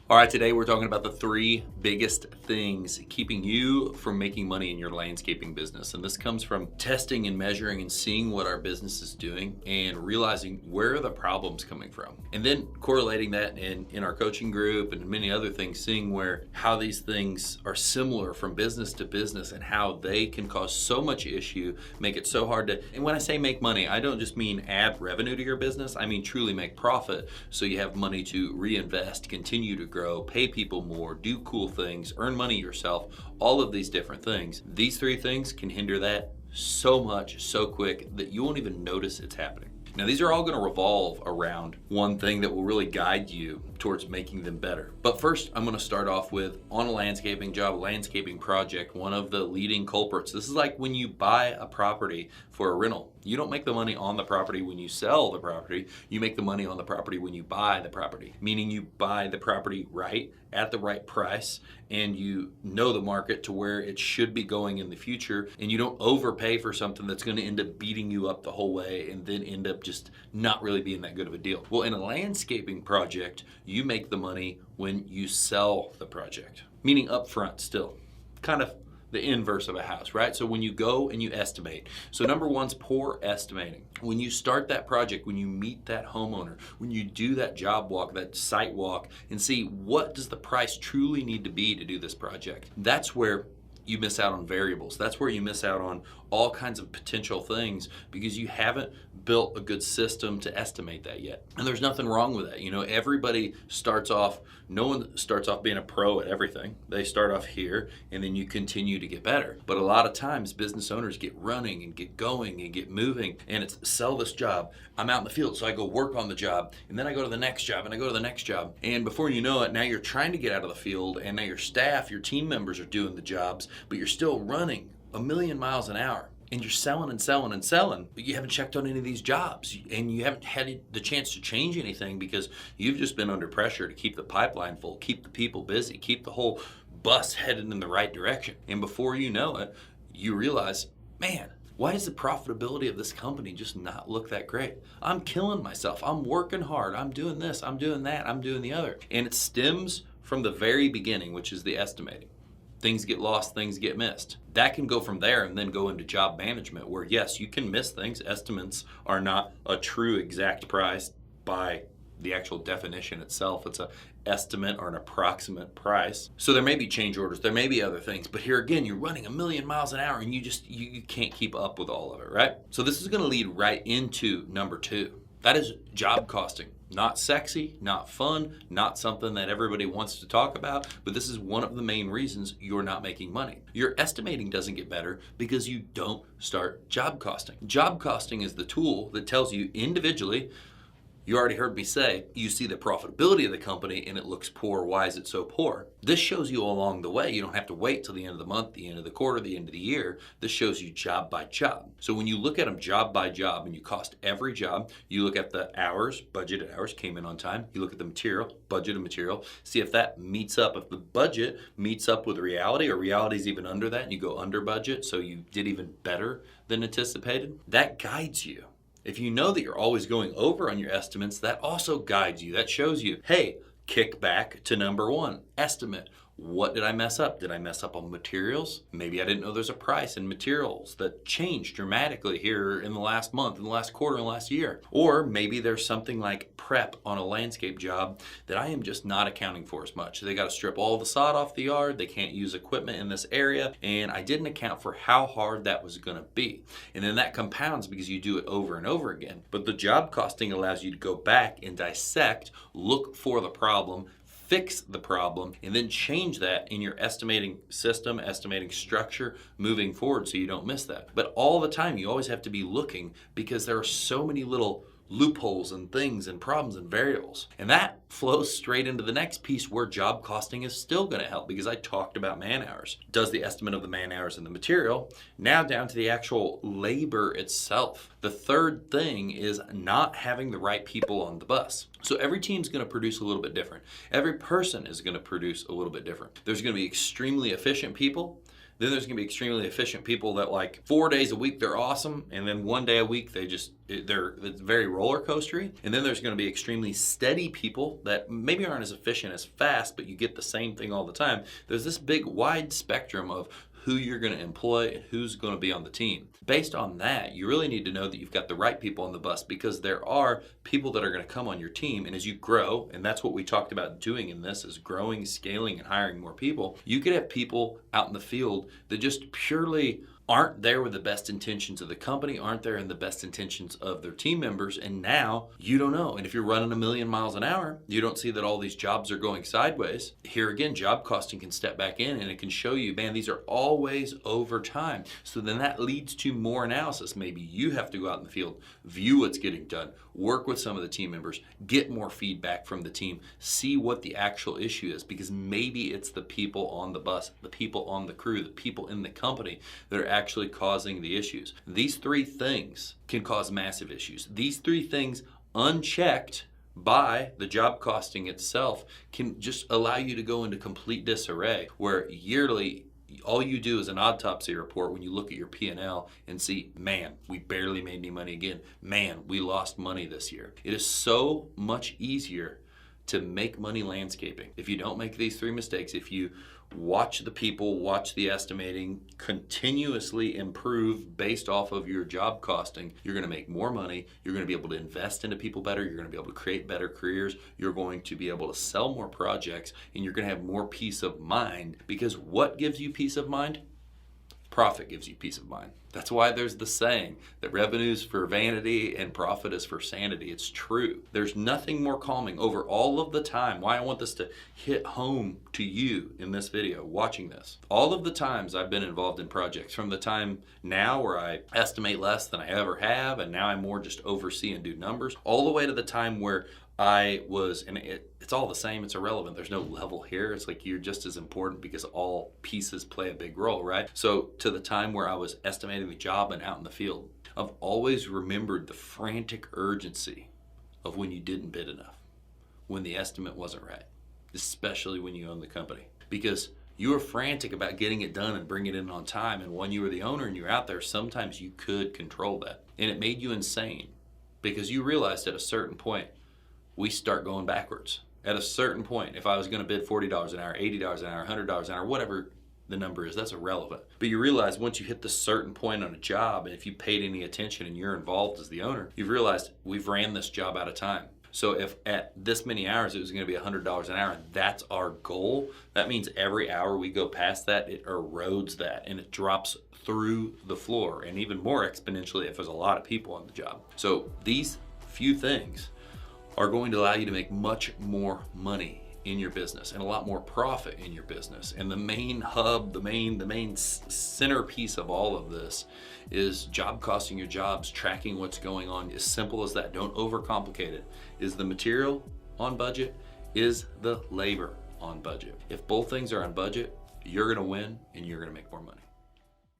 All right, today we're talking about the three biggest things keeping you from making money in your landscaping business. And this comes from testing and measuring and seeing what our business is doing and realizing where are the problems coming from. And then correlating that in our coaching group and many other things, seeing how these things are similar from business to business and how they can cause so much issue, make it so hard to, and when I say make money, I don't just mean add revenue to your business, I mean truly make profit so you have money to reinvest, continue to grow, pay people more, do cool things, earn money yourself, all of these different things. These three things can hinder that so much, so quick that you won't even notice it's happening. Now, these are all going to revolve around one thing that will really guide you towards making them better. But first, I'm going to start off with, on a landscaping job, a landscaping project, one of the leading culprits. This is like when you buy a property for a rental. You don't make the money on the property when you sell the property. You make the money on the property when you buy the property, meaning you buy the property right at the right price and you know the market to where it should be going in the future, and you don't overpay for something that's going to end up beating you up the whole way and then end up just not really being that good of a deal. Well, in a landscaping project, you make the money when you sell the project, meaning upfront still. Kind of the inverse of a house, right? So when you go and you estimate. So number one's poor estimating. When you start that project, when you meet that homeowner, when you do that job walk, that site walk, and see what does the price truly need to be to do this project, that's where you miss out on variables. That's where you miss out on all kinds of potential things because you haven't built a good system to estimate that yet. And there's nothing wrong with that. You know, everybody starts off, no one starts off being a pro at everything. They start off here and then you continue to get better. But a lot of times business owners get running and get going and get moving, and it's sell this job. I'm out in the field, so I go work on the job, and then I go to the next job and I go to the next job. And before you know it, now you're trying to get out of the field, and now your staff, your team members are doing the jobs, but you're still running a million miles an hour. And you're selling and selling and selling, but you haven't checked on any of these jobs, and you haven't had the chance to change anything because you've just been under pressure to keep the pipeline full, keep the people busy, keep the whole bus headed in the right direction. And before you know it, you realize, man, why does the profitability of this company just not look that great? I'm killing myself. I'm working hard. I'm doing this. I'm doing that. I'm doing the other. And it stems from the very beginning, which is the estimating. Things get lost, things get missed. That can go from there and then go into job management where, yes, you can miss things. Estimates are not a true exact price by the actual definition itself. It's an estimate or an approximate price. So there may be change orders, there may be other things, but here again, you're running a million miles an hour and you can't keep up with all of it, right? So this is going to lead right into number two. That is job costing. Not sexy, not fun, not something that everybody wants to talk about, but this is one of the main reasons you're not making money. Your estimating doesn't get better because you don't start job costing. Job costing is the tool that tells you individually. You already heard me say, you see the profitability of the company and it looks poor. Why is it so poor? This shows you along the way. You don't have to wait till the end of the month, the end of the quarter, the end of the year. This shows you job by job. So when you look at them job by job and you cost every job, you look at the hours, budgeted hours, came in on time. You look at the material, budgeted material, see if that meets up. If the budget meets up with reality or reality is even under that and you go under budget, so you did even better than anticipated, that guides you. If you know that you're always going over on your estimates, that also guides you. That shows you, hey, kick back to number one, estimate. What did I mess up? Did I mess up on materials? Maybe I didn't know there's a price in materials that changed dramatically here in the last month, in the last quarter, in the last year. Or maybe there's something like prep on a landscape job that I am just not accounting for as much. They got to strip all the sod off the yard. They can't use equipment in this area. And I didn't account for how hard that was going to be. And then that compounds because you do it over and over again. But the job costing allows you to go back and dissect, look for the problem, fix the problem, and then change that in your estimating system, estimating structure moving forward so you don't miss that. But all the time, you always have to be looking because there are so many little loopholes and things and problems and variables. And that flows straight into the next piece where job costing is still going to help because I talked about man hours. Does the estimate of the man hours and the material, now down to the actual labor itself. The third thing is not having the right people on the bus. So every team's going to produce a little bit different. Every person is going to produce a little bit different. There's going to be extremely efficient people. Then there's gonna be extremely efficient people that like 4 days a week, they're awesome. And then 1 day a week, it's very roller coastery. And then there's gonna be extremely steady people that maybe aren't as efficient as fast, but you get the same thing all the time. There's this big wide spectrum of who you're going to employ and who's going to be on the team. Based on that, you really need to know that you've got the right people on the bus, because there are people that are going to come on your team. And as you grow, and that's what we talked about doing in this, is growing, scaling, and hiring more people, you could have people out in the field that just purely aren't there with the best intentions of the company, aren't there in the best intentions of their team members, and now you don't know. And if you're running 1,000,000 miles an hour, you don't see that all these jobs are going sideways. Here again, job costing can step back in and it can show you, man, these are always over time. So then that leads to more analysis. Maybe you have to go out in the field, view what's getting done, work with some of the team members, get more feedback from the team, see what the actual issue is, because maybe it's the people on the bus, the people on the crew, the people in the company that are actually causing the issues. These three things can cause massive issues. These three things unchecked by the job costing itself can just allow you to go into complete disarray, where yearly all you do is an autopsy report when you look at your P&L and see, man, we barely made any money again. Man, we lost money this year. It is so much easier to make money landscaping if you don't make these three mistakes. If you watch the people, watch the estimating, continuously improve based off of your job costing, you're going to make more money. You're going to be able to invest into people better. You're going to be able to create better careers. You're going to be able to sell more projects, and you're going to have more peace of mind. Because what gives you peace of mind? Profit gives you peace of mind. That's why there's the saying that revenue is for vanity and profit is for sanity. It's true. There's nothing more calming over all of the time. Why I want this to hit home to you in this video, watching this. All of the times I've been involved in projects, from the time now where I estimate less than I ever have, and now I more just oversee and do numbers, all the way to the time where I was, and it's all the same, it's irrelevant. There's no level here. It's like you're just as important because all pieces play a big role, right? So to the time where I was estimating the job and out in the field, I've always remembered the frantic urgency of when you didn't bid enough, when the estimate wasn't right, especially when you own the company. Because you were frantic about getting it done and bringing it in on time, and when you were the owner and you're out there, sometimes you could control that. And it made you insane, because you realized at a certain point, we start going backwards. At a certain point, if I was going to bid $40 an hour, $80 an hour, $100 an hour, whatever the number is, that's irrelevant. But you realize once you hit the certain point on a job, and if you paid any attention and you're involved as the owner, you've realized we've ran this job out of time. So if at this many hours it was going to be $100 an hour, and that's our goal, that means every hour we go past that, it erodes that and it drops through the floor, and even more exponentially if there's a lot of people on the job. So these few things are going to allow you to make much more money in your business and a lot more profit in your business. And the main hub, the main centerpiece of all of this is job costing your jobs, tracking what's going on. As simple as that. Don't overcomplicate it. Is the material on budget? Is the labor on budget? If both things are on budget, you're going to win and you're going to make more money.